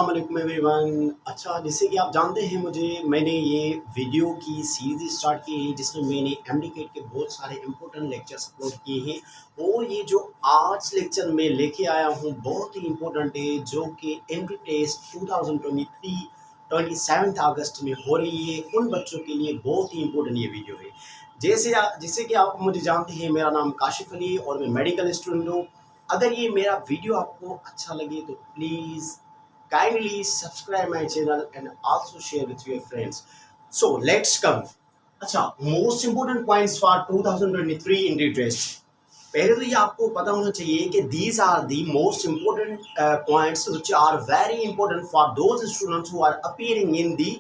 अस्सलाम वालेकुम एवरीवन। अच्छा, जैसे कि आप जानते हैं मैंने ये वीडियो की सीरीज स्टार्ट की है जिसमें मैंने एमडीकेट के बहुत सारे इंपॉर्टेंट लेक्चर्स अपलोड किए हैं और ये जो आज लेक्चर मैं लेके आया हूँ बहुत ही इम्पोर्टेंट है, जो कि एमडी टेस्ट 2023 27 अगस्त में हो रही है। उन बच्चों के लिए बहुत ही इम्पोर्टेंट ये वीडियो है। जैसे कि आप मुझे जानते हैं, मेरा नाम काशिफ अली और मैं मेडिकल स्टूडेंट हूँ। अगर ये मेरा वीडियो आपको अच्छा लगे तो please kindly subscribe my channel and also share with your friends. So let's come. अच्छा, मोस्ट इम्पोर्टेंट पॉइंट्स फॉर 2023 इंडी टेस्ट। पहले तो ये आपको पता होना चाहिए कि these are the most important points which are very important for those students who are appearing in the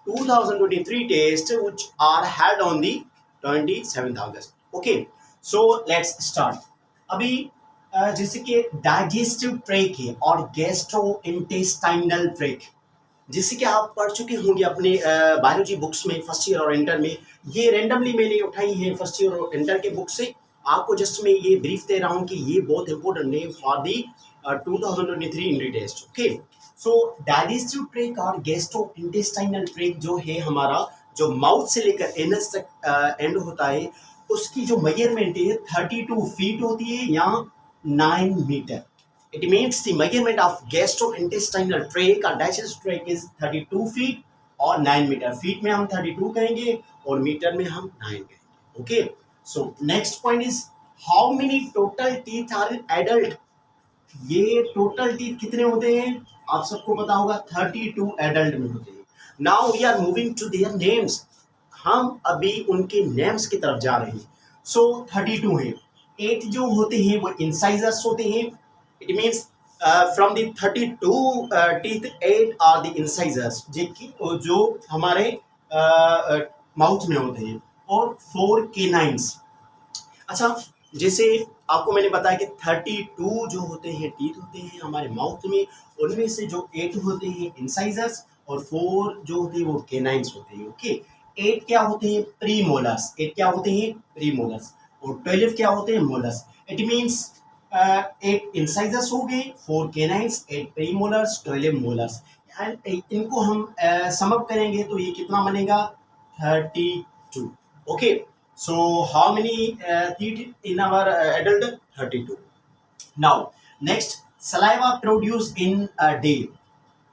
2023 test which are held on the 27 August. Okay, so let's start. अभी जैसे कि डाइजेस्टिव ट्रैक है और gastro intestinal track, जिससे कि आप पढ़ चुके होंगे अपने बायोलॉजी बुक्स में फर्स्ट ईयर और इंटर में। ये रैंडमली मैंने उठाई है फर्स्ट ईयर और इंटर के बुक से। आपको जस्ट मैं ये ब्रीफ दे रहा हूँ कि ये बहुत इंपॉर्टेंट है फॉर दी 2023 इंडी test. Okay, so digestive track और गैस्ट्रो इंटेस्टाइनल ट्रैक जो है हमारा, जो माउथ से लेकर एनस तक एंड होता है, उसकी जो मेजरमेंट है 32 फीट होती है या 9 metre. It means the measurement of gastrointestinal tract or digestive tract is 32 feet और 9 मीटर। फीट में हम 32 कहेंगे और मीटर में हम 9 कहेंगे। Okay, so next point is how many total teeth are in adult. ये टोटल टीथ कितने होते हैं आप सबको पता होगा, 32 एडल्ट में होते हैं। Now we are moving to their names. हम अभी उनके नेम्स की तरफ जा रहे हैं। सो 32 है। 8 जो होते हैं वो इंसाइजर्स होते हैं। It means from the 32 teeth 8 are the incisors, जो हमारे माउथ में होते हैं, और 4 केनाइन्स। अच्छा, जैसे आपको मैंने बताया कि 32 जो होते हैं टीथ होते हैं हमारे माउथ में, उनमें से जो 8 होते हैं इंसाइजर्स और 4 जो होते हैं वो केनाइन्स होते हैं। ओके, 8 क्या होते हैं, प्रीमोलर्स। 8 क्या होते हैं, प्रीमोलर्स। और 12 क्या होते हैं, मोलर्स। इट मीन्स 8 इंसाइजर्स हो गए, 4 केनाइन्स, 8 प्रीमोलर्स, 12 मोलर्स। एंड इनको हम सम अप करेंगे तो ये कितना बनेगा, 32। Okay, so how many teeth in our adult, 32। Now next, saliva produce in a day.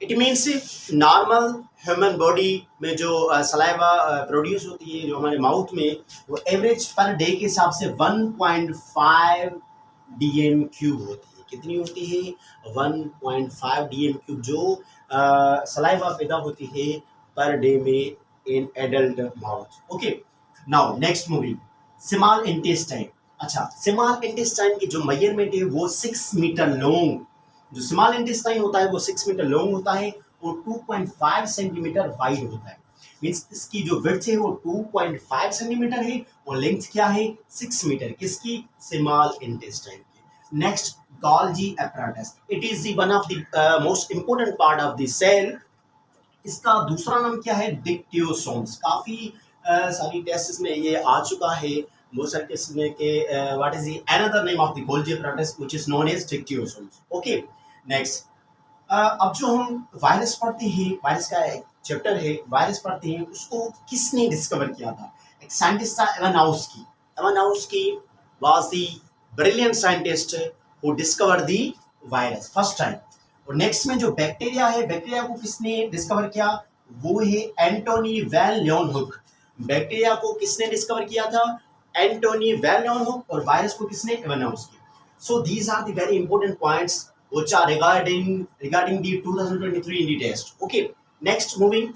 It means normal human body में जो सलाइवा प्रोड्यूस होती है जो हमारे माउथ में, वो एवरेज पर डे के हिसाब से 1.5 डीएम क्यूब होती है। कितनी होती है, 1.5 डीएम क्यूब जो सलाइवा पैदा होती है पर डे में in adult mouth. Okay, now next moving, small intestine. अच्छा, स्मॉल इंटेस्टाइन की जो मेजरमेंट है वो 6 मीटर लॉन्ग, जो स्मॉल इंटेस्टाइन होता है वो 6 मीटर लॉन्ग होता है और 2.5 सेंटीमीटर वाइड होता है। मीन्स इसकी जो विड्थ है वो 2.5 सेंटीमीटर है और लेंथ क्या है, 6 मीटर। किसकी, स्मॉल इंटेस्टाइन की। Next, Golgi apparatus। It is one of the most important part of the cell. इसका दूसरा नाम क्या है, डिक्टियोसोम्स। काफी सारी टेस्ट में ये आ चुका है बहुत सारे टेस्ट में कि what is the another name of the Golgi apparatus which is known as dictyosomes. Okay, next, अब जो हम वायरस पढ़ते हैं, वायरस का एक चैप्टर है, वायरस पढ़ते हैं, उसको किसने डिस्कवर किया था, एक साइंटिस्ट था Ivanovsky. Ivanovsky was the brilliant scientist who discover the virus first time. और नेक्स्ट में जो बैक्टीरिया है, बैक्टीरिया को किसने डिस्कवर किया, वो है एंटोनी वैन ल्योनहुक। बैक्टीरिया को किसने डिस्कवर किया था, एंटोनी वैन ल्योनहुक। और वायरस को किसने, Ivanovsky. So these are the very important points which are regarding the 2023 indie test. Okay, next moving.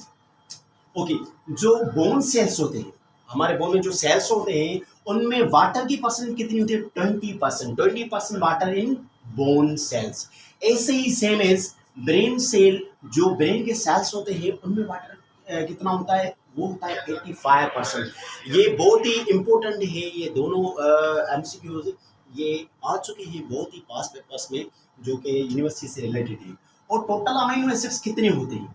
Okay, जो बोन सेल्स होते हैं, हमारे बोन में जो सेल्स होते हैं उनमें वाटर की परसेंट कितनी होती है, 20% वाटर इन बोन सेल्स। ऐसे ही सेम एज ब्रेन सेल, जो ब्रेन के सेल्स होते हैं उनमें वाटर कितना होता है, वो होता है 85%। ये बहुत ही इम्पोर्टेंट है, ये दोनों एमसीक्यूज ये आ चुके हैं बहुत ही पास पेपर्स में जो कि यूनिवर्सिटी से रिलेटेड है। और टोटल अमीनो एसिड्स कितने होते हैं,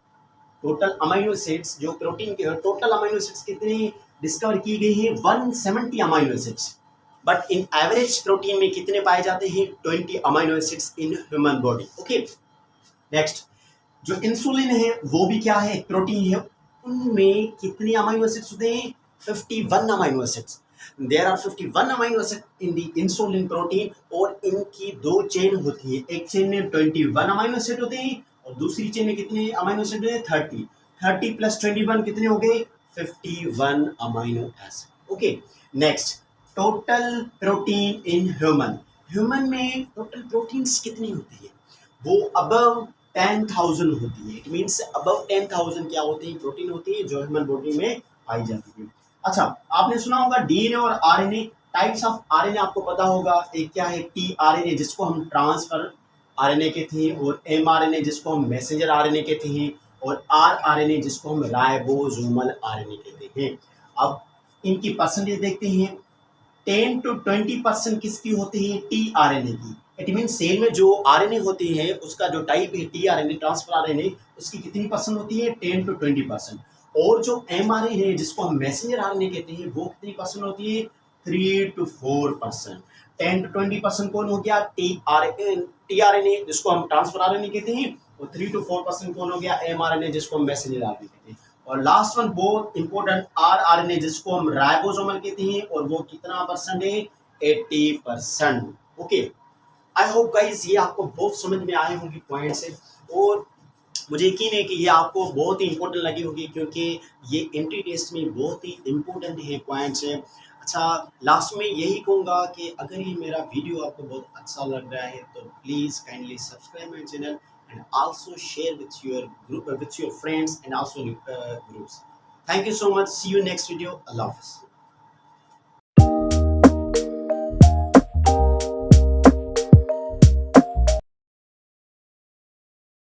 टोटल अमीनो एसिड्स जो प्रोटीन के टोटल अमीनो एसिड्स कितने डिस्कवर की गई है, 170 amino acids. But in average protein में कितने पाए जाते हैं, 20 amino acids in human body. Okay, next, जो इंसुलिन है वो भी क्या है, प्रोटीन है। उनमें कितने अमीनो एसिड्स होते हैं, 51 amino acids. There are 51 amino acid in the insulin protein, और इनकी दो चेन होती है। एक चेन में 21 अमीनो एसिड होते हैं और दूसरी चेन में कितने अमीनो एसिड हैं, 30। 30 प्लस 21 कितने हो गए, 51 amino acid. Okay, next, total protein in human. Human में टोटल प्रोटीन्स कितनी होती है, वो अबव 10,000 होती है। इट मीन्स अबव 10,000 क्या होती है, प्रोटीन होती है जो ह्यूमन बॉडी में पाई जाती है। अच्छा, आपने सुना होगा डीएनए और आरएनए, टाइप्स ऑफ आरएनए आपको पता होगा। एक क्या है, टीआरएनए जिसको हम ट्रांसफर आरएनए कहते हैं, और एमआरएनए जिसको हम मैसेंजर आरएनए कहते हैं, और आरआरएनए जिसको हम राइबोसोमल आरएनए कहते हैं। अब इनकी परसेंटेज देखते हैं। 10 to 20% किसकी होती है, टीआरएनए की। इट मीन सेल में जो आरएनए होती है उसका जो टाइप है टीआरएनए, ट्रांसफर आरएनए, उसकी कितनी परसेंट होती है, 10 to 20%। और जो एमआरएनए है जिसको हम मैसेंजर आरएनए कहते हैं, वो कितनी परसेंट होती है, 3 to 4%। 10 to 20% कौन हो गया, टीआरएनए जिसको हम ट्रांसफर आरएनए कहते हैं, और 3 to 4% कौन हो गया, एमआरएनए जिसको हम मैसेंजर आरएनए कहते हैं। और लास्ट वन बहुत इंपॉर्टेंट, आरआरएनए जिसको हम राइबोसोमल कहते हैं, और वो कितना परसेंट है, 80%। ओके, आई होप गाइस ये आपको बहुत समझ में आए होंगे पॉइंट्स है, और मुझे यकीन है कि ये आपको बहुत ही इंपॉर्टेंट लगी होगी, क्योंकि ये एंट्री टेस्ट में बहुत ही इंपॉर्टेंट है पॉइंट्स है। अच्छा, लास्ट में यही कहूँगा कि अगर ये मेरा वीडियो आपको बहुत अच्छा लग रहा है तो please kindly subscribe my channel and also share with your group, with your friends and also groups. Thank you so much. See you next video. Allah Hafiz.